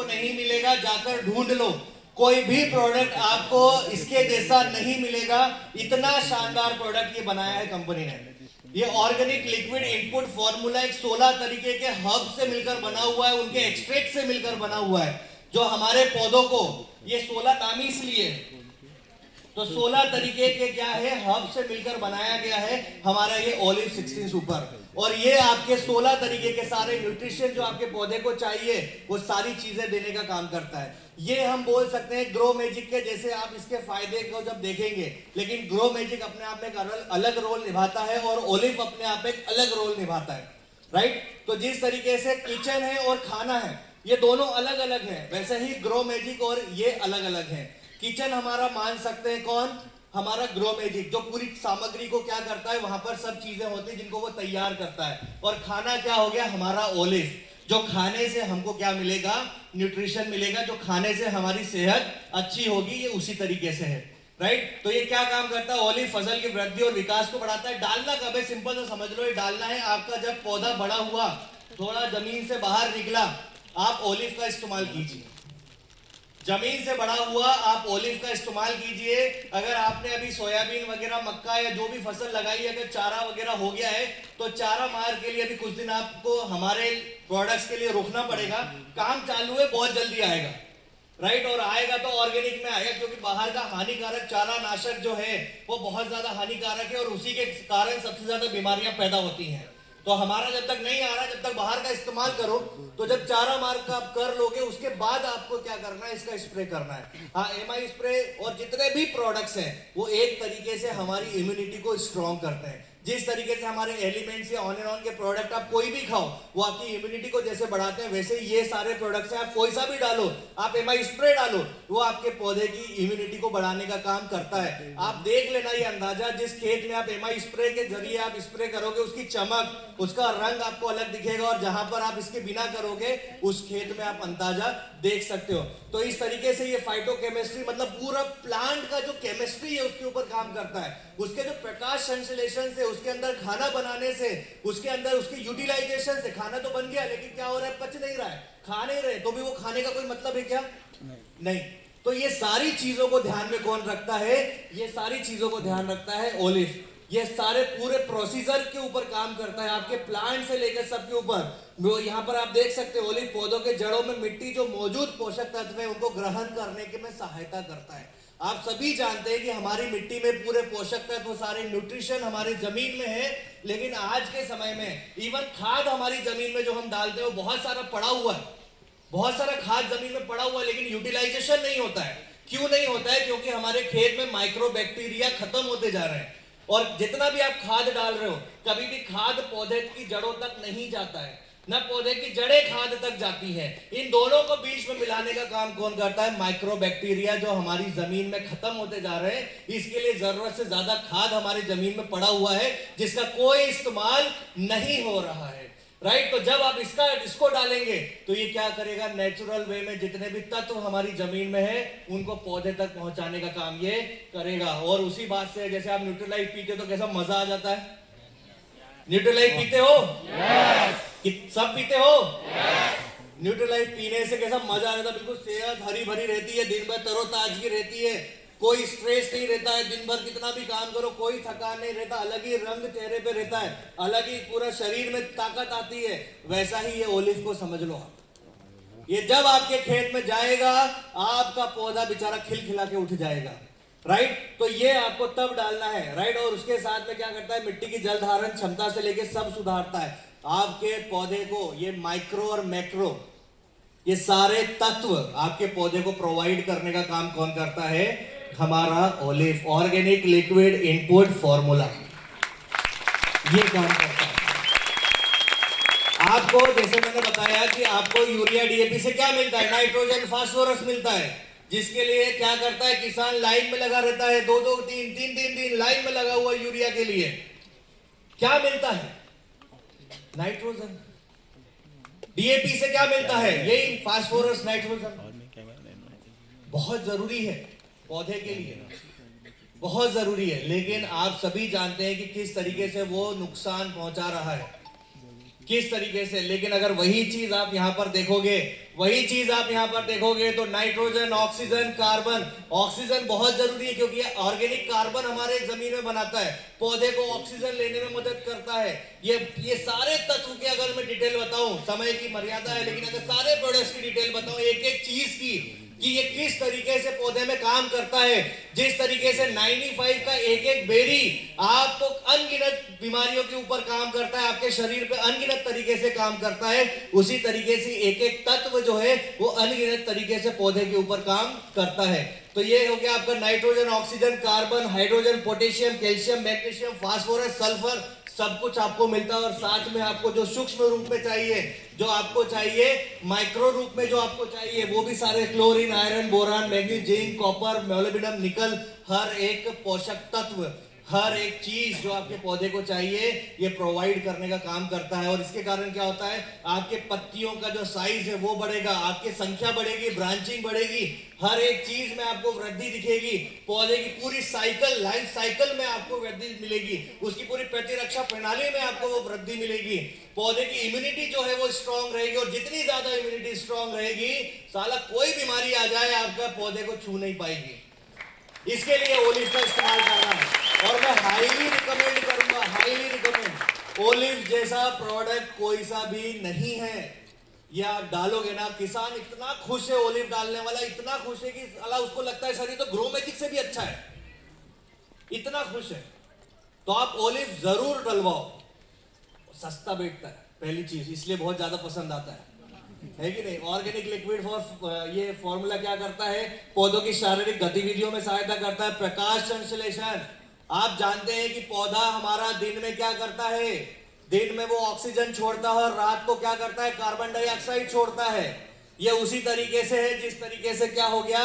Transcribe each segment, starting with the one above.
आपको नहीं मिलेगा, जाकर ढूंढ लो। कोई भी प्रोडक्ट आपको इसके जैसा नहीं मिलेगा। इतना शानदार प्रोडक्ट ये बनाया है कंपनी ने। ये ऑर्गेनिक लिक्विड इनपुट फॉर्मूला एक 16 तरीके के हर्ब से मिलकर बना हुआ है, उनके एक्सट्रैक्ट से मिलकर बना हुआ है, जो हमारे पौधों को, ये 16 नाम इसलिए, तो 16 तरीके के क्या है हर्ब से मिलकर बनाया गया है हमारा ये ओलिव 16 सुपर। और ये आपके 16 तरीके के सारे न्यूट्रिशन जो आपके पौधे को चाहिए वो सारी चीजें देने का काम करता है। ये हम बोल सकते हैं ग्रो मैजिक के जैसे। आप इसके फायदे को जब देखेंगे, लेकिन ग्रो मैजिक अपने आप में एक अलग रोल निभाता है और ओलिव अपने आप में एक अलग रोल निभाता है, राइट। तो जिस तरीके से किचन है और खाना है ये दोनों अलग अलग है, वैसे ही ग्रो मैजिक और ये अलग अलग है। किचन हमारा मान सकते हैं कौन, हमारा ग्रो मैजिक, जो पूरी सामग्री को क्या करता है, वहां पर सब चीजें होती है जिनको वो तैयार करता है। और खाना क्या हो गया, हमारा ओलिव, जो खाने से हमको क्या मिलेगा, न्यूट्रिशन मिलेगा, जो खाने से हमारी सेहत अच्छी होगी, ये उसी तरीके से है, राइट। तो ये क्या काम करता है, ओलिव फसल की वृद्धि और विकास को बढ़ाता है। डालना कब है, सिंपल से समझ लो, ये डालना है आपका जब पौधा बड़ा हुआ, थोड़ा जमीन से बाहर निकला, आप ओलिव का इस्तेमाल कीजिए। जमीन से बड़ा हुआ आप ओलिव का इस्तेमाल कीजिए। अगर आपने अभी सोयाबीन वगैरह, मक्का या जो भी फसल लगाई है, अगर चारा वगैरह हो गया है तो चारा मार के लिए अभी कुछ दिन आपको हमारे प्रोडक्ट्स के लिए रुकना पड़ेगा। काम चालू है, बहुत जल्दी आएगा, राइट। और आएगा तो ऑर्गेनिक में आएगा, क्योंकि बाहर का हानिकारक चारा नाशक जो है वो बहुत ज्यादा हानिकारक है और उसी के कारण सबसे ज्यादा बीमारियां पैदा होती हैं। तो हमारा जब तक नहीं आ रहा, जब तक बाहर का इस्तेमाल करो, तो जब चारा मार्क का आप कर लोगे उसके बाद आपको क्या करना है, इसका स्प्रे करना है। हाँ, एमआई स्प्रे और जितने भी प्रोडक्ट्स हैं वो एक तरीके से हमारी इम्यूनिटी को स्ट्रॉन्ग करते हैं। जिस तरीके से हमारे एलिमेंट्स या ऑन एंड ऑन के प्रोडक्ट आप कोई भी खाओ वो आपकी इम्यूनिटी को जैसे बढ़ाते हैं, वैसे ये सारे प्रोडक्ट्स हैं, आप कोई सा भी डालो, आप एमआई स्प्रे डालो, वो आपके पौधे की इम्यूनिटी को बढ़ाने का काम करता है। आप देख लेना ये अंदाजा, जिस खेत में आप एमआई स्प्रे के जरिए आप स्प्रे करोगे उसकी चमक, उसका रंग आपको अलग दिखेगा, और जहां पर आप इसके बिना करोगे उस खेत में आप अंदाजा देख सकते हो। तो इस तरीके से ये फाइटोकेमिस्ट्री, मतलब पूरा प्लांट का जो केमिस्ट्री है उसके ऊपर काम करता है। उसके जो प्रकाश संश्लेषण से, उसके अंदर खाना बनाने से, उसके अंदर उसकी यूटिलाइजेशन से, खाना तो बन गया लेकिन क्या हो रहा है, पच नहीं रहा है, खा नहीं रहे, तो भी वो खाने का कोई मतलब है क्या, नहीं। तो ये सारी चीजों को ध्यान में कौन रखता है, ये सारी चीजों को ध्यान रखता है ओलिव। ये सारे पूरे प्रोसीजर के ऊपर काम करता है, आपके प्लांट से लेकर सबके ऊपर। यहाँ पर आप देख सकते हो ओलिव पौधों के जड़ों में मिट्टी जो मौजूद पोषक तत्व है उनको ग्रहण करने के में सहायता करता है। आप सभी जानते हैं कि हमारी मिट्टी में पूरे पोषक तत्व, सारे न्यूट्रिशन हमारे जमीन में है, लेकिन आज के समय में इवन खाद हमारी जमीन में जो हम डालते हैं वो बहुत सारा पड़ा हुआ है, बहुत सारा खाद जमीन में पड़ा हुआ है, लेकिन यूटिलाइजेशन नहीं होता है। क्यों नहीं होता है, क्योंकि हमारे खेत में माइक्रो बैक्टीरिया खत्म होते जा रहे हैं। और जितना भी आप खाद डाल रहे हो, कभी भी खाद पौधे की जड़ों तक नहीं जाता है, न पौधे की जड़ें खाद तक जाती है। इन दोनों को बीच में मिलाने का काम कौन करता है, माइक्रो बैक्टीरिया, जो हमारी जमीन में खत्म होते जा रहे हैं। इसके लिए जरूरत से ज्यादा खाद हमारी जमीन में पड़ा हुआ है जिसका कोई इस्तेमाल नहीं हो रहा है, राइट। तो जब आप इसको डालेंगे तो ये क्या करेगा, नेचुरल वे में जितने भी तत्व हमारी जमीन में है उनको पौधे तक पहुंचाने का काम ये करेगा। और उसी बात से, जैसे आप न्यूट्रीलाइट पीते हो तो कैसा मजा आ जाता है, न्यूट्रीलाइट पीते हो, सब पीते हो, न्यूट्रीलाइट पीने से कैसा मजा आ जाता है, बिल्कुल सेहत हरी भरी रहती है, दिन भर तरोताजगी रहती है, कोई स्ट्रेस नहीं रहता है, दिन भर कितना भी काम करो कोई थकान नहीं रहता, अलग ही रंग चेहरे पे रहता है, अलग ही पूरा शरीर में ताकत आती है। वैसा ही ये ओलिव को समझ लो आप, ये जब आपके खेत में जाएगा आपका पौधा बेचारा खिलखिला के उठ जाएगा, राइट। तो ये आपको तब डालना है, राइट। और उसके साथ में क्या करता है, मिट्टी की जल धारण क्षमता से लेके सब सुधारता है आपके पौधे को। ये माइक्रो और मैक्रो, ये सारे तत्व आपके पौधे को प्रोवाइड करने का काम कौन करता है, हमारा olive organic liquid input formula, ये काम करता है। आपको जैसे मैंने बताया कि आपको यूरिया डीएपी से क्या मिलता है, नाइट्रोजन फास्फोरस मिलता है, जिसके लिए क्या करता है, किसान लाइन में लगा रहता है, 2-2, 3-3 दिन लाइन में लगा हुआ यूरिया के लिए। क्या मिलता है, नाइट्रोजन। डीएपी से क्या मिलता है, यही फास्फोरस, नाइट्रोजन। बहुत जरूरी है पौधे के लिए, बहुत जरूरी है, लेकिन आप सभी जानते हैं कि किस तरीके से वो नुकसान पहुंचा रहा है, किस तरीके से। लेकिन अगर वही चीज आप यहां पर देखोगे वही चीज आप यहाँ पर देखोगे तो नाइट्रोजन, ऑक्सीजन, कार्बन। ऑक्सीजन बहुत जरूरी है क्योंकि ये ऑर्गेनिक कार्बन हमारे जमीन में बनाता है, पौधे को ऑक्सीजन लेने में मदद करता है। ये सारे तत्व के अगर मैं डिटेल बताऊं, समय की मर्यादा है, लेकिन अगर सारे प्रोडक्ट्स की डिटेल बताऊं एक एक चीज की कि ये किस तरीके से पौधे में काम करता है, जिस तरीके से 95 का एक एक बेरी आपको अनगिनत बीमारियों के ऊपर काम करता है, आपके शरीर पे अनगिनत तरीके से काम करता है, उसी तरीके से एक एक तत्व जो है वो अनगिनत तरीके से पौधे के ऊपर काम करता है। तो ये हो गया आपका nitrogen, oxygen, carbon, hydrogen, potassium, calcium, magnesium, phosphorus, sulphur, सब कुछ आपको मिलता है। और साथ में आपको जो सूक्ष्म रूप में चाहिए, जो आपको चाहिए माइक्रो रूप में जो आपको चाहिए, वो भी सारे chlorine, iron, boron, manganese, zinc, copper, molybdenum, निकल, हर एक पोषक तत्व, हर एक चीज जो आपके पौधे को चाहिए ये प्रोवाइड करने का काम करता है। और इसके कारण क्या होता है, आपके पत्तियों का जो साइज है वो बढ़ेगा, आपकी संख्या बढ़ेगी, ब्रांचिंग बढ़ेगी, हर एक चीज में आपको वृद्धि दिखेगी, पौधे की पूरी साइकिल, लाइफ साइकिल में आपको वृद्धि मिलेगी, उसकी पूरी प्रतिरक्षा प्रणाली में आपको वो वृद्धि मिलेगी, पौधे की इम्यूनिटी जो है वो स्ट्रांग रहेगी। और जितनी ज्यादा इम्यूनिटी स्ट्रांग रहेगी, साला कोई बीमारी आ जाए आपका पौधे को छू नहीं पाएगी। इसके लिए ओलिव का इस्तेमाल करना है और मैं हाईली रिकमेंड करूंगा, हाईली रिकमेंड। ओलिव जैसा प्रोडक्ट कोई सा भी नहीं है। ये आप डालोगे ना, किसान इतना खुश है, ओलिव डालने वाला इतना खुश है कि अल्लाह उसको लगता है सर ये तो ग्रो मैजिक से भी अच्छा है, इतना खुश है। तो आप ओलिव जरूर डलवाओ, सस्ता बैठता है पहली चीज, इसलिए बहुत ज्यादा पसंद आता है कि नहीं। ऑर्गेनिक लिक्विड फॉर ये फॉर्मूला क्या करता है, पौधों की शारीरिक गतिविधियों में सहायता करता है, प्रकाश संश्लेषण। आप जानते हैं कि पौधा हमारा दिन में क्या करता है, दिन में वो ऑक्सीजन छोड़ता है और रात को क्या करता है, कार्बन डाइऑक्साइड छोड़ता है। ये उसी तरीके से है जिस तरीके से क्या हो गया,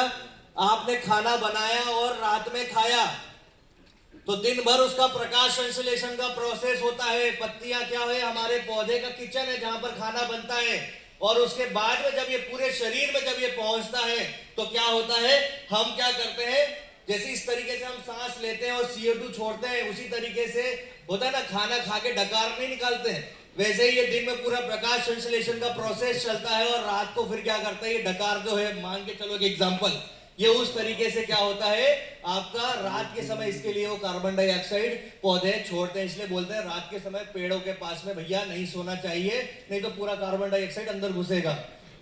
आपने खाना बनाया और रात में खाया तो दिन भर उसका प्रकाश संश्लेषण का प्रोसेस होता है। पत्तियां क्या है, हमारे पौधे का किचन है जहां पर खाना बनता है। और उसके बाद में जब ये पूरे शरीर में जब ये पहुंचता है तो क्या होता है, हम क्या करते हैं, जैसे इस तरीके से हम सांस लेते हैं और CO2 छोड़ते हैं, उसी तरीके से होता है ना, खाना खा के डकार नहीं निकालते हैं, वैसे ही ये दिन में पूरा प्रकाश संश्लेषण का प्रोसेस चलता है और रात को फिर क्या करता है, ये डकार जो है, मान के चलो एग्जाम्पल, ये उस तरीके से क्या होता है आपका रात के समय, इसके लिए वो कार्बन डाइऑक्साइड पौधे छोड़ते हैं। इसलिए बोलते हैं रात के समय पेड़ों के पास में भैया नहीं सोना चाहिए, नहीं तो पूरा कार्बन डाइऑक्साइड अंदर घुसेगा,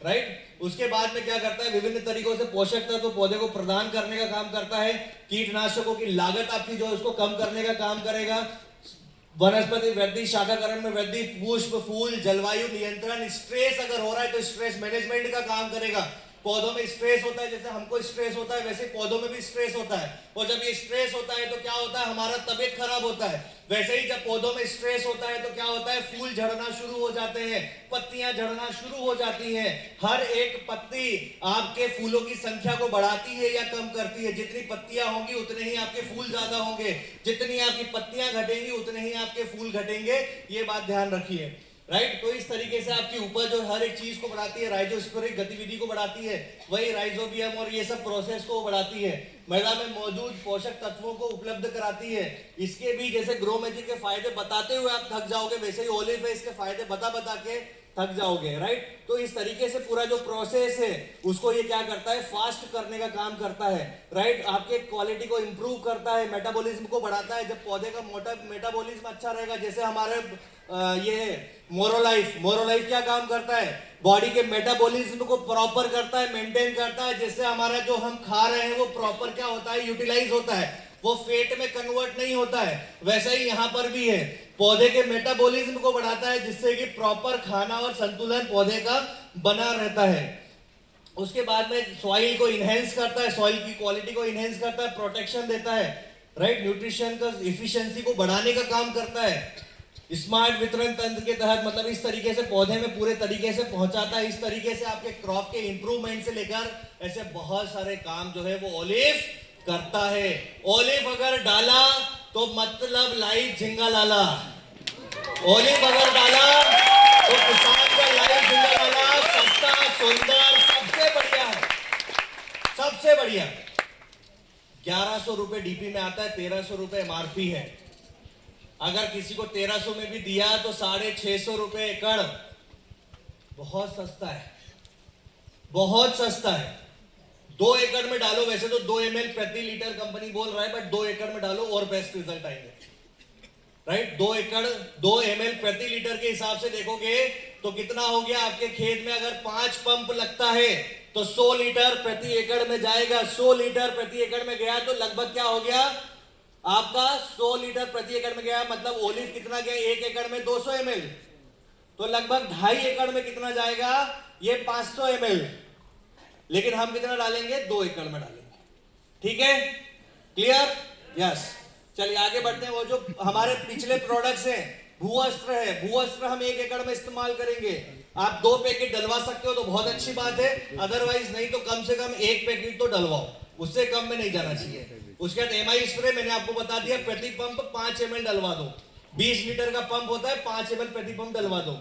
राइट। उसके बाद में क्या करता है, विभिन्न तरीकों से पोषक तत्व पौधे को प्रदान करने का काम करता है। कीटनाशकों की लागत आपकी जो उसको कम करने का काम करेगा। वनस्पति वृद्धि, शाखाकरण में वृद्धि, पुष्प, फूल, जलवायु नियंत्रण, स्ट्रेस अगर हो रहा है तो स्ट्रेस मैनेजमेंट का काम करेगा। पौधों में स्ट्रेस होता है, जैसे हमको स्ट्रेस होता है वैसे पौधों में भी स्ट्रेस होता है, और जब ये स्ट्रेस होता है तो क्या होता है, हमारा तबीयत खराब होता है। वैसे ही जब पौधों में स्ट्रेस होता है तो क्या होता है, फूल झड़ना शुरू हो जाते हैं, पत्तियां झड़ना शुरू हो जाती हैं। हर एक पत्ती आपके फूलों की संख्या को बढ़ाती है या कम करती है। जितनी पत्तियां होंगी उतने ही आपके फूल ज्यादा होंगे, जितनी आपकी पत्तियां घटेंगी उतने ही आपके फूल घटेंगे, ये बात ध्यान रखिए, राइट। तो इस तरीके से आपकी उपज जो हर एक चीज को बढ़ाती है, राइजोस्पोरिक गतिविधि को बढ़ाती है, वही राइजोबियम और ये सब प्रोसेस को बढ़ाती है, मृदा में मौजूद पोषक तत्वों को उपलब्ध कराती है। इसके भी जैसे ग्रो मैजिक के फायदे बताते हुए आप थक जाओगे, वैसे ही ओलिव है इसके फायदे बता बता के थक जाओगे, राइट। तो इस तरीके से पूरा जो प्रोसेस है उसको ये क्या करता है, फास्ट करने का काम करता है, राइट। आपके क्वालिटी को इंप्रूव करता है, मेटाबॉलिज्म को बढ़ाता है। जब पौधे का मेटाबॉलिज्म अच्छा रहेगा, जैसे हमारे ये मोरोलाइफ क्या काम करता है, बॉडी के मेटाबॉलिज्म को प्रॉपर करता है, मेंटेन करता है, जिससे हमारा जो हम खा रहे हैं वो प्रॉपर क्या होता है, यूटिलाइज होता है, वो फेट में कन्वर्ट नहीं होता है। वैसे ही यहां पर भी है, पौधे के मेटाबॉलिज्म को बढ़ाता है जिससे कि प्रॉपर खाना और संतुलन पौधे का बना रहता है। उसके बाद में सॉइल को इनहेंस करता है, सॉइल की क्वालिटी को इनहेंस करता है, प्रोटेक्शन देता है, राइट। न्यूट्रिशन का इफिशिएंसी को बढ़ाने का काम करता है। स्मार्ट वितरण तंत्र के तहत, मतलब इस तरीके से पौधे में पूरे तरीके से पहुंचाता है। इस तरीके से आपके क्रॉप के इंप्रूवमेंट से लेकर ऐसे बहुत सारे काम जो है वो ओलिव करता है। ओलिव अगर डाला तो मतलब लाइफ झिंगा लाला, ओलिव अगर डाला तो किसान का लाइफ झिंगा लाला, सस्ता, सुंदर, सबसे बढ़िया है, सबसे बढ़िया। 1100 रुपए डीपी में आता है, 1300 रुपए MRP है। अगर किसी को 1300 में भी दिया तो 650 रुपए एकड़, बहुत सस्ता है। बहुत सस्ता है। 2 एकड़ में डालो, वैसे तो 2 ml प्रति लीटर कंपनी बोल रहा है, बट 2 एकड़ में डालो और बेस्ट रिजल्ट आएंगे, राइट। 2 एकड़ 2 ml प्रति लीटर के हिसाब से देखोगे तो कितना हो गया आपके खेत में? अगर 5 पंप लगता है तो 100 लीटर प्रति एकड़ में जाएगा। 100 लीटर प्रति एकड़ में गया तो लगभग क्या हो गया आपका? 100 लीटर प्रति एकड़ में गया, मतलब ओलिव कितना गया? 1 एकड़ में 200 ml, तो लगभग 2.5 एकड़ में कितना जाएगा? ये 500 ml। लेकिन हम कितना डालेंगे? 2 एकड़ में डालेंगे। ठीक है, क्लियर? यस। चलिए आगे बढ़ते हैं। वो जो हमारे पिछले प्रोडक्ट्स हैं, भूअस्त्र है, भूअस्त्र हम 1 एकड़ में इस्तेमाल करेंगे। आप 2 पैकेट डलवा सकते हो तो बहुत अच्छी बात है, अदरवाइज नहीं तो कम से कम 1 पैकेट तो डलवाओ, उससे कम में नहीं जाना चाहिए। उसके बाद एमआई स्प्रे मैंने आपको बता दिया, प्रति पंप 5 ml डलवा दो। 20 लीटर का पंप होता है, 5 ml प्रति पंप डलवा दो।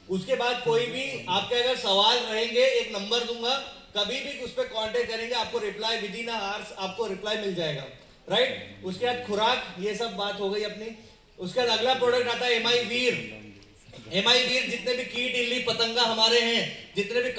उसके बाद कोई भी आपके अगर सवाल रहेंगे, एक नंबर दूंगा, कभी भी उस पर कॉन्टेक्ट करेंगे, आपको रिप्लाई विद इन आवर्स आपको रिप्लाई मिल जाएगा, राइट। उसके बाद खुराक, ये सब बात हो गई अपनी। उसके बाद अगला प्रोडक्ट आता है एमआई वीर। एमआई वीर जितने भी कीट, इल्ली, पतंगा हमारे हैं, जितने भी